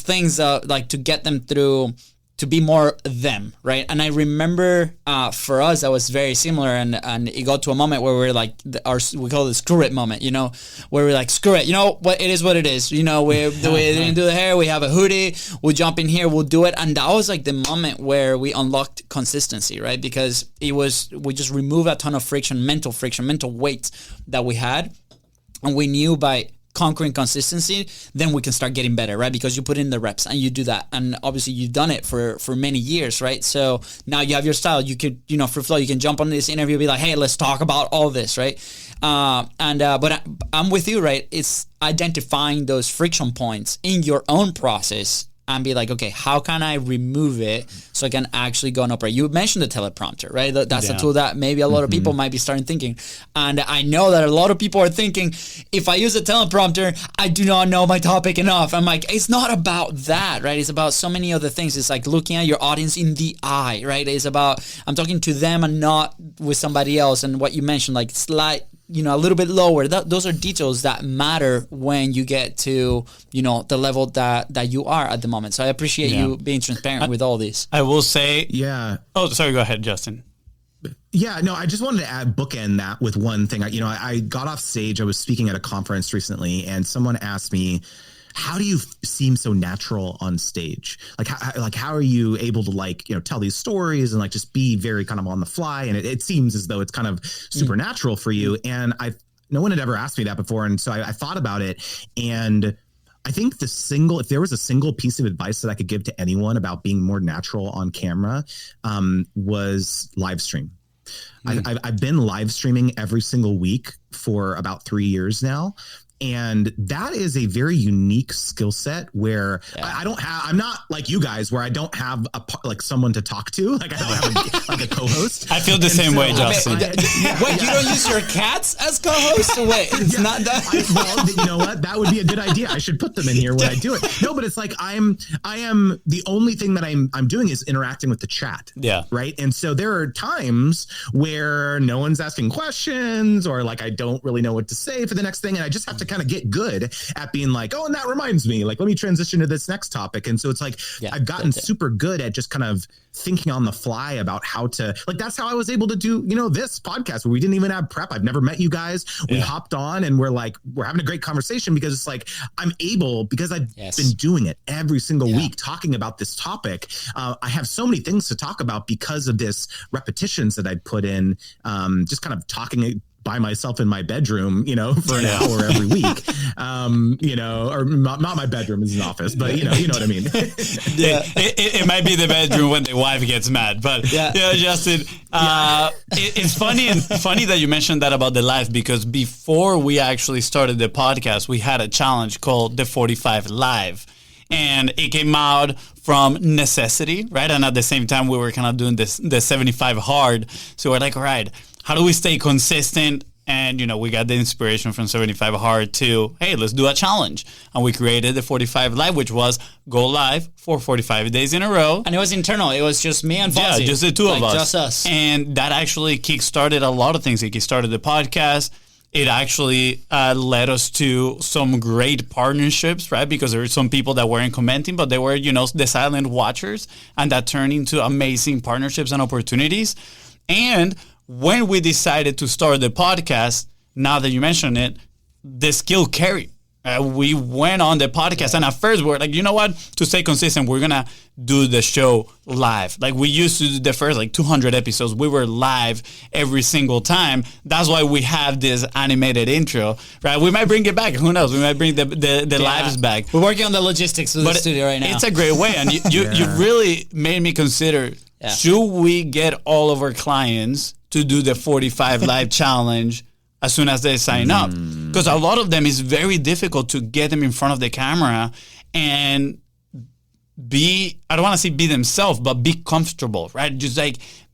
things to get them through to be more them, right? And I remember for us that was very similar, and it got to a moment where we're we call it the screw it moment, where we're screw it, what it is what it is, we didn't do the hair, we have a hoodie, we'll jump in here, we'll do it. And that was the moment where we unlocked consistency, right? Because we just removed a ton of mental weight that we had, and we knew by conquering consistency, then we can start getting better, right? Because you put in the reps and you do that, and obviously you've done it for many years, right? So now you have your style. You could, for flow, you can jump on this interview and be like, hey, let's talk about all this, right? But I'm with you, right? It's identifying those friction points in your own process and be like, okay, how can I remove it so I can actually go and operate? You mentioned the teleprompter, right? That's a tool that maybe a lot of people might be starting thinking. And I know that a lot of people are thinking, if I use a teleprompter, I do not know my topic enough. I'm like, it's not about that, right? It's about so many other things. It's like looking at your audience in the eye, right? It's about, I'm talking to them and not with somebody else. And what you mentioned, like a little bit lower. Those are details that matter when you get to, the level that you are at the moment. So I appreciate you being transparent with all this. I will say, yeah. Oh, sorry. Go ahead, Justin. Yeah, no, I just wanted to bookend that with one thing. I got off stage. I was speaking at a conference recently, and someone asked me, how do you seem so natural on stage? How are you able to tell these stories and just be very kind of on the fly? And it seems as though it's kind of supernatural for you. And no one had ever asked me that before. And so I thought about it, and I think if there was a single piece of advice that I could give to anyone about being more natural on camera, was live stream. I've been live streaming every single week for about 3 years now. And that is a very unique skill set where I'm not like you guys where I don't have someone to talk to. I don't have a co-host. I feel the same way, Justin. Wait, you don't use your cats as co-hosts? Wait, it's not that. Well, you know what? That would be a good idea. I should put them in here when I do it. No, but it's like I am the only thing that I'm doing is interacting with the chat. Yeah. Right. And so there are times where no one's asking questions or I don't really know what to say for the next thing. And I just have to kind of get good at being like, oh, and that reminds me, let me transition to this next topic. And so it's I've gotten super good at just kind of thinking on the fly about how to, that's how I was able to do, this podcast where we didn't even have prep. I've never met you guys. We hopped on and we're having a great conversation because it's I'm able, because I've been doing it every single week, talking about this topic. I have so many things to talk about because of this repetitions that I put in, just kind of talking by myself in my bedroom, for an hour every week, or not my bedroom is an office, but you know what I mean? It might be the bedroom when the wife gets mad, but Justin, it's funny that you mentioned that about the live, because before we actually started the podcast, we had a challenge called the 45 Live. And it came out from necessity, right? And at the same time, we were kind of doing the 75 hard. So we're like, all right, how do we stay consistent? And, we got the inspiration from 75 hard to, hey, let's do a challenge. And we created the 45 Live, which was go live for 45 days in a row. And it was internal. It was just me and Fonzie. Yeah, just the two of us. Just us. And that actually kickstarted a lot of things. It kickstarted the podcast. It actually led us to some great partnerships, right? Because there were some people that weren't commenting, but they were, the silent watchers. And that turned into amazing partnerships and opportunities. And when we decided to start the podcast, now that you mention it, the skill carried. We went on the podcast, and at first we were like, you know what? To stay consistent, we're gonna do the show live. We used to do the first 200 episodes. We were live every single time. That's why we have this animated intro, right? We might bring it back. Who knows? We might bring the lives back. We're working on the logistics of the studio right now. It's a great way, and you really made me consider: should we get all of our clients to do the 45 Live challenge as soon as they sign up? Because a lot of them is very difficult to get them in front of the camera and I don't want to say be themselves, but be comfortable, right? Just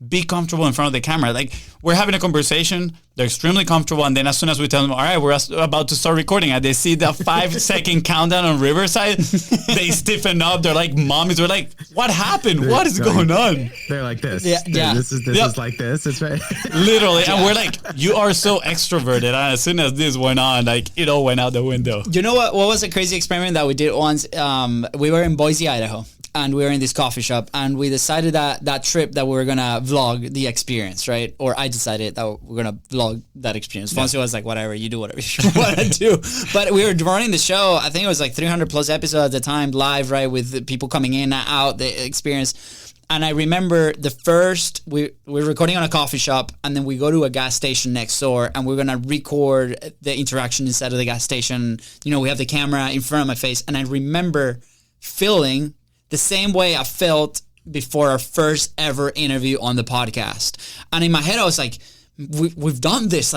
be comfortable in front of the camera. We're having a conversation, they're extremely comfortable, and then as soon as we tell them, all right, we're about to start recording, and they see the 5-second countdown on Riverside, they stiffen up. They're like mommies. We're like, what happened? What is going on? They're like this. Yeah. This is like this. It's right. Literally. And we're like, you are so extroverted. And as soon as this went on, it all went out the window. You know what was a crazy experiment that we did once? We were in Boise, Idaho. And we were in this coffee shop, and we decided that trip that we were gonna vlog the experience, right? Or I decided that we're gonna vlog that experience. Fonzie was like, whatever, you do whatever you want to do. But we were running the show. I think it was 300 plus episodes at the time, live, right? With people coming in and out, the experience. And I remember the first, we're recording on a coffee shop, and then we go to a gas station next door, and we're going to record the interaction inside of the gas station. We have the camera in front of my face. And I remember feeling the same way I felt before our first ever interview on the podcast. And in my head, I was like, we've done this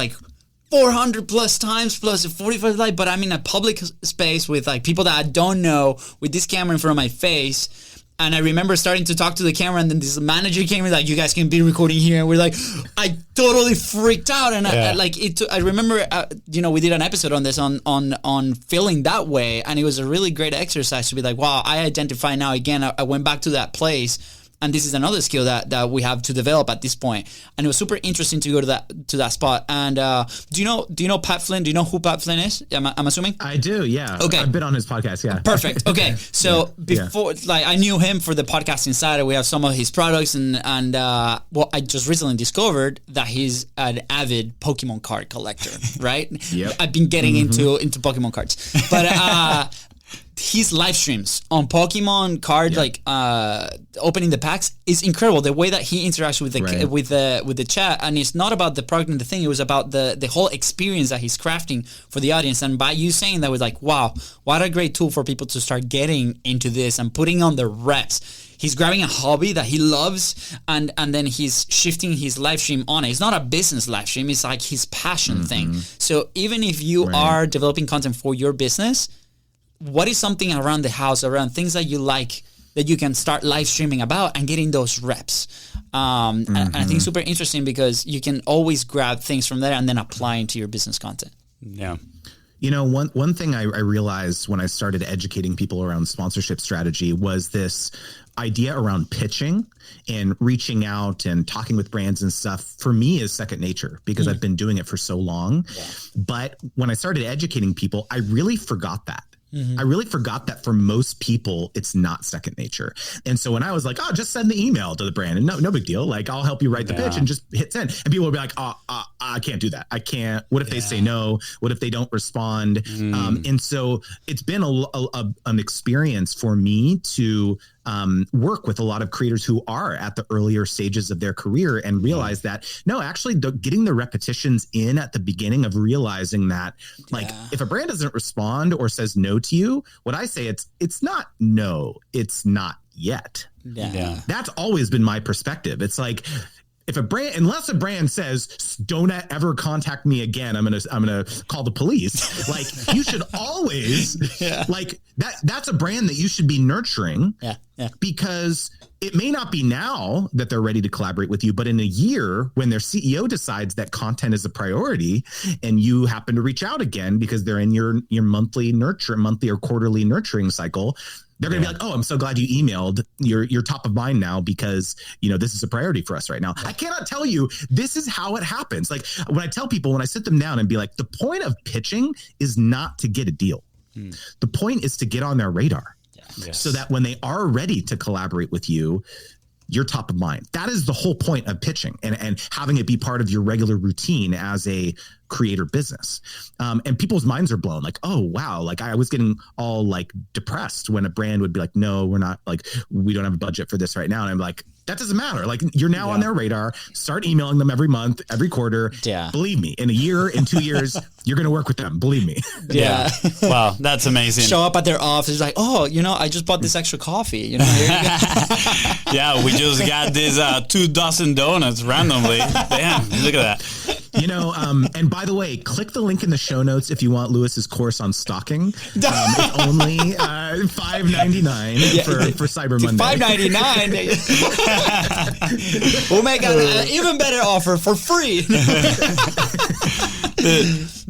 400 plus times plus the 45 live, but I'm in a public space with like people that I don't know with this camera in front of my face. And I remember starting to talk to the camera, and then this manager came in like, "You guys can be recording here." And we're like, I totally freaked out. And I remember, we did an episode on this on feeling that way, and it was a really great exercise to be like, wow, I identify now again. I went back to that place. And this is another skill that we have to develop at this point. And it was super interesting to go to that spot. And do you know Pat Flynn? Do you know who Pat Flynn is? I'm assuming? I do, yeah. Okay. I've been on his podcast, yeah. Perfect. Okay. So before, I knew him for the Podcast Insider. We have some of his products, and I just recently discovered that he's an avid Pokemon card collector, right? Yep. I've been getting into Pokemon cards. But his live streams on Pokemon card, opening the packs, is incredible. The way that he interacts with the chat, and it's not about the product and the thing. It was about the whole experience that he's crafting for the audience. And by you saying that, was like, wow, what a great tool for people to start getting into this and putting on the reps. He's grabbing a hobby that he loves, and then he's shifting his live stream on it. It's not a business live stream. It's like his passion thing. So even if you are developing content for your business, what is something around the house, around things that you like, that you can start live streaming about and getting those reps? And I think it's super interesting because you can always grab things from there and then apply into your business content. Yeah. You know, one thing I realized when I started educating people around sponsorship strategy was this idea around pitching and reaching out and talking with brands and stuff, for me, is second nature because I've been doing it for so long. Yeah. But when I started educating people, I really forgot that. I really forgot that for most people, it's not second nature. And so when I was like, oh, just send the email to the brand, and no big deal. Like, I'll help you write the pitch and just hit send. And people will be like, I can't do that. I can't. What if they say no? What if they don't respond? And so it's been an experience for me to work with a lot of creators who are at the earlier stages of their career and realize that, no, actually getting the repetitions in at the beginning of realizing that, like, if a brand doesn't respond or says no to you, what I say, it's not no, it's not yet. Yeah. That's always been my perspective. It's like, unless a brand says, don't ever contact me again, I'm gonna call the police. Like, you should always like that's a brand that you should be nurturing. Because it may not be now that they're ready to collaborate with you, but in a year when their CEO decides that content is a priority and you happen to reach out again because they're in your monthly or quarterly nurturing cycle, they're going to be like, oh, I'm so glad you emailed. You're top of mind now because, this is a priority for us right now. I cannot tell you, this is how it happens. Like, when I tell people, when I sit them down and be like, the point of pitching is not to get a deal. The point is to get on their radar. So that when they are ready to collaborate with you, you're top of mind. That is the whole point of pitching and having it be part of your regular routine as a creator business. And people's minds are blown. Like, oh, wow. Like, I was getting all like depressed when a brand would be like, no, we're not, like, we don't have a budget for this right now. And I'm like, that doesn't matter. Like, you're now on their radar. Start emailing them every month, every quarter. Yeah. Believe me, in a year, in 2 years, you're going to work with them. Believe me. Yeah. Wow. That's amazing. Show up at their office like, oh, I just bought this extra coffee. Yeah. We just got this 2 dozen donuts randomly. Damn. Look at that. And by the way, click the link in the show notes if you want Lewis's course on stocking. It's only $5.99 for Cyber Monday. $5.99. We'll make an even better offer for free.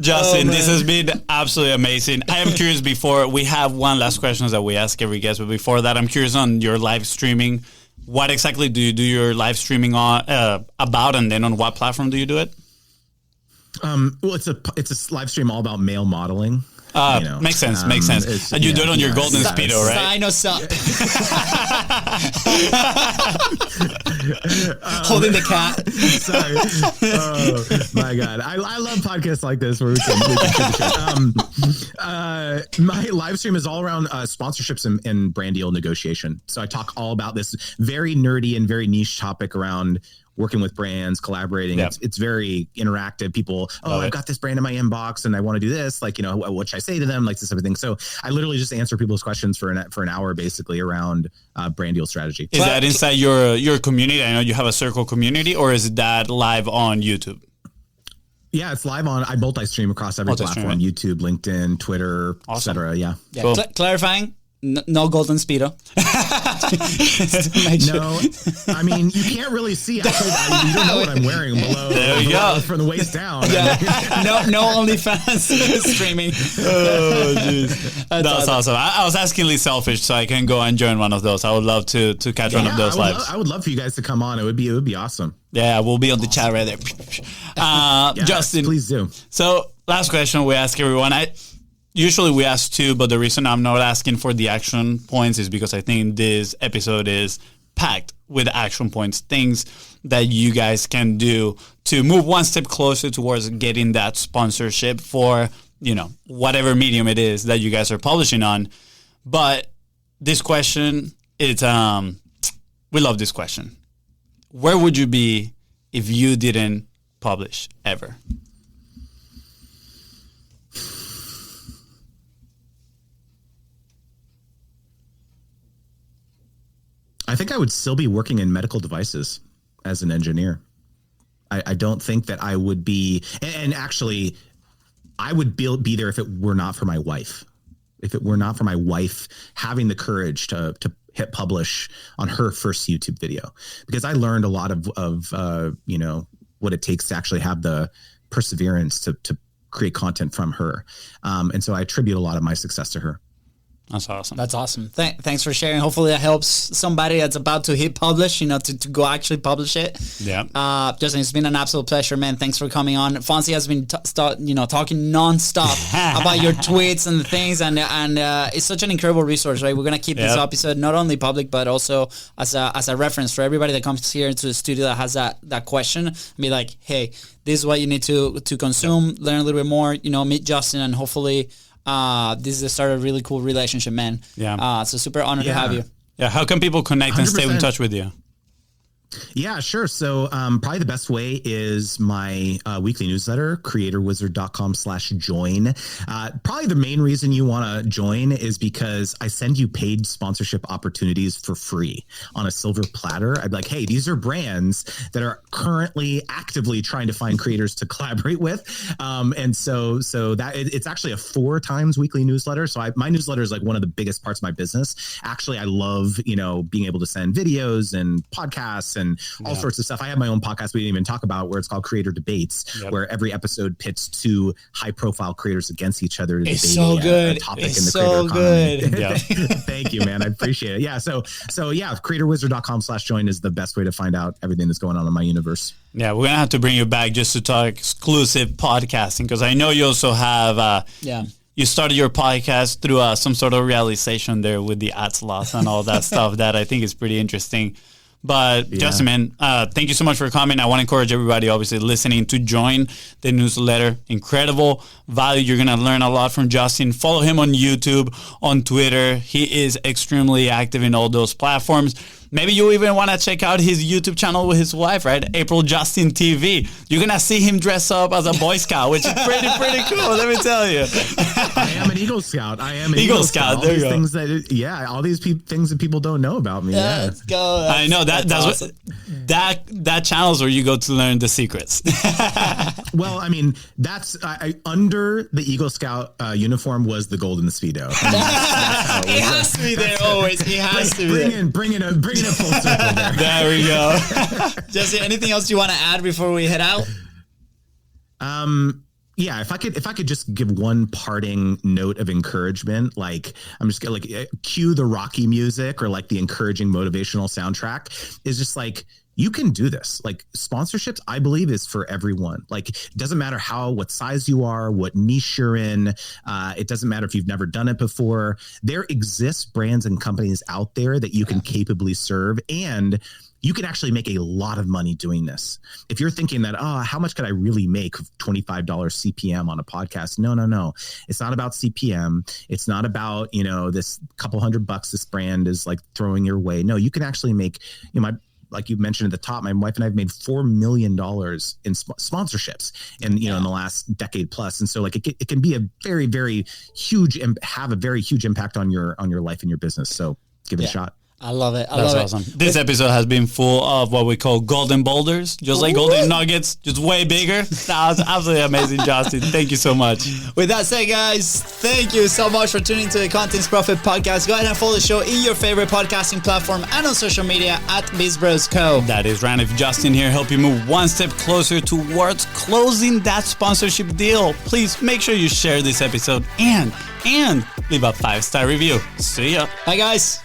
Justin, this has been absolutely amazing. I am curious, before we have one last question that we ask every guest, but before that, I'm curious on your live streaming. What exactly do you do your live streaming on about, and then on what platform do you do it? Well, it's a live stream all about male modeling. Makes sense. And you do it on your Golden Speedo, right? Sign us up. Holding the cat. Sorry. Oh my God. I love podcasts like this where we can my live stream is all around sponsorships and brand deal negotiation. So I talk all about this very nerdy and very niche topic around working with brands, collaborating. Yep. It's very interactive. People, I've got this brand in my inbox and I want to do this. Like, what should I say to them? Like, this type of thing. So I literally just answer people's questions for an hour, basically, around brand deal strategy. Is that inside your community? I know you have a circle community, or is that live on YouTube? Yeah, it's live on. I multi-stream across every platform: YouTube, LinkedIn, Twitter, etc. Yeah. Cool. Clarifying. No Golden Speedo. No, I mean, you can't really see. You don't know what I'm wearing below. There you go. From the waist down. Yeah. No OnlyFans streaming. Oh, jeez. That's awesome. I was askingly selfish, so I can go and join one of those. I would love to catch one of those lives. I would love for you guys to come on. It would be awesome. Yeah, we'll be on the chat right there. Justin, please do. So, last question we ask everyone. Usually we ask two, but the reason I'm not asking for the action points is because I think this episode is packed with action points, things that you guys can do to move one step closer towards getting that sponsorship for, whatever medium it is that you guys are publishing on. But this question, we love this question. Where would you be if you didn't publish ever? I think I would still be working in medical devices as an engineer. I don't think that I would be, and actually, I would be there if it were not for my wife. If it were not for my wife having the courage to hit publish on her first YouTube video, because I learned a lot of what it takes to actually have the perseverance to create content from her, and so I attribute a lot of my success to her. That's awesome. That's awesome. Thanks for sharing. Hopefully that helps somebody that's about to hit publish, to go actually publish it. Yeah. Justin, it's been an absolute pleasure, man. Thanks for coming on. Fonzie has been talking nonstop about your tweets and the things, and it's such an incredible resource, right? We're gonna keep this episode not only public but also as a reference for everybody that comes here into the studio that has that question. Be like, hey, this is what you need to consume, learn a little bit more, meet Justin, and hopefully this is the start of a really cool relationship, man. Yeah. So super honored to have you. Yeah. How can people connect 100%. And stay in touch with you? Yeah, sure. So probably the best way is my weekly newsletter, creatorwizard.com/join. Probably the main reason you want to join is because I send you paid sponsorship opportunities for free on a silver platter. I'd be like, hey, these are brands that are currently actively trying to find creators to collaborate with. And so that it's actually a 4 times weekly newsletter. So my newsletter is like one of the biggest parts of my business. Actually, I love, being able to send videos and podcasts and all sorts of stuff. I have my own podcast we didn't even talk about where it's called Creator Debates, where every episode pits 2 high-profile creators against each other. It's so good. A topic it's in the so good. Yeah. Thank you, man. I appreciate it. Yeah. So yeah, creatorwizard.com/join is the best way to find out everything that's going on in my universe. Yeah, we're going to have to bring you back just to talk exclusive podcasting, because I know you also have you started your podcast through some sort of realization there with the ads loss and all that stuff that I think is pretty interesting. But Justin, man, thank you so much for coming. I want to encourage everybody, obviously, listening to join the newsletter. Incredible value. You're going to learn a lot from Justin. Follow him on YouTube, on Twitter. He is extremely active in all those platforms. Maybe you even want to check out his YouTube channel with his wife, right? April Justin TV. You're going to see him dress up as a Boy Scout, which is pretty cool, let me tell you. I am an Eagle Scout. Eagle Scout. There you go. All these things that people don't know about me. Yeah. Let's go. I know that's awesome. That channel is where you go to learn the secrets. Well, I mean, that's under the Eagle Scout uniform was the Golden Speedo. It has to be there always. It has to be. Bring it full circle there. There we go. Jesse, anything else you want to add before we head out? Yeah, if I could just give one parting note of encouragement, like I'm just gonna cue the Rocky music or like the encouraging motivational soundtrack, is just like, you can do this. Like, sponsorships, I believe, is for everyone. Like, it doesn't matter what size you are, what niche you're in. It doesn't matter if you've never done it before. There exist brands and companies out there that you can capably serve, and you can actually make a lot of money doing this. If you're thinking that, how much could I really make $25 CPM on a podcast? No. It's not about CPM. It's not about, this couple $100 this brand is like throwing your way. No, you can actually make, like you mentioned at the top, my wife and I have made $4 million in sponsorships in the last decade plus. And so like it can be a very, very huge, have a very huge impact on your life and your business. So give it a shot. I love it. That's awesome. This episode has been full of what we call golden boulders, just like golden nuggets, just way bigger. That was absolutely amazing, Justin. Thank you so much. With that said, guys, thank you so much for tuning to the Contents Profit Podcast. Go ahead and follow the show in your favorite podcasting platform and on social media at BizBrosCo. That is Ryan. If Justin here help you move one step closer towards closing that sponsorship deal, please make sure you share this episode and leave a 5-star review. See ya. Bye, guys.